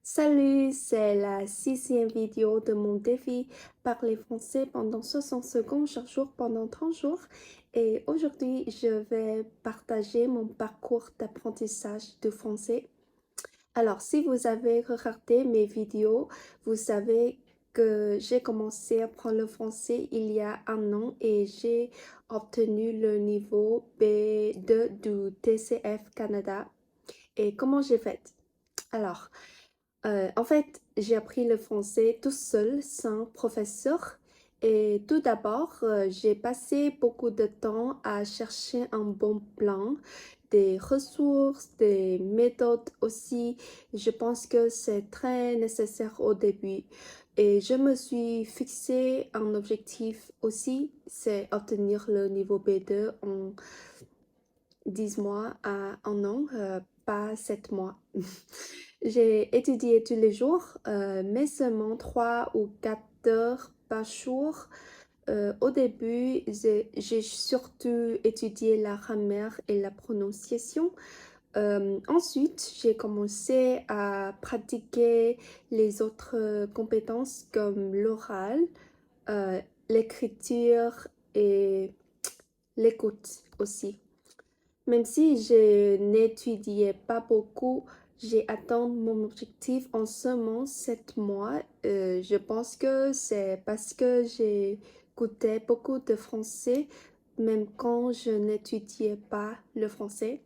Salut, c'est la sixième vidéo de mon défi parler français pendant 60 secondes chaque jour pendant 30 jours. Et aujourd'hui, je vais partager mon parcours d'apprentissage de français. Alors, si vous avez regardé mes vidéos, vous savez que j'ai commencé à apprendre le français il y a un an et j'ai obtenu le niveau B2 du TCF Canada. Et comment j'ai fait? Alors, en fait, j'ai appris le français tout seul, sans professeur. Et tout d'abord, j'ai passé beaucoup de temps à chercher un bon plan, des ressources, des méthodes aussi. Je pense que c'est très nécessaire au début. Et je me suis fixé un objectif aussi, c'est obtenir le niveau B2 en 10 mois à un an, pas 7 mois. J'ai étudié tous les jours, mais seulement 3 ou 4 heures par jour. Au début, j'ai surtout étudié la grammaire et la prononciation. Ensuite, j'ai commencé à pratiquer les autres compétences comme l'oral, l'écriture et l'écoute aussi. Même si je n'étudiais pas beaucoup, j'ai atteint mon objectif en seulement 7 mois. Je pense que c'est parce que j'ai écouté beaucoup de français, même quand je n'étudiais pas le français.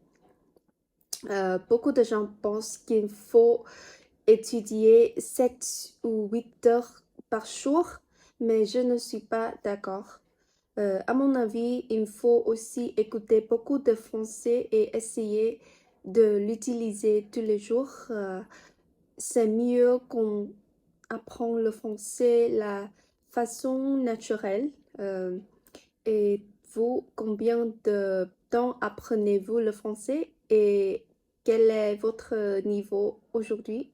Beaucoup de gens pensent qu'il faut étudier 7 ou 8 heures par jour, mais je ne suis pas d'accord. À mon avis, il faut aussi écouter beaucoup de français et essayer de l'utiliser tous les jours. C'est mieux qu'on apprend le français la façon naturelle. Euh, et vous, combien de temps apprenez-vous le français et quel est votre niveau aujourd'hui?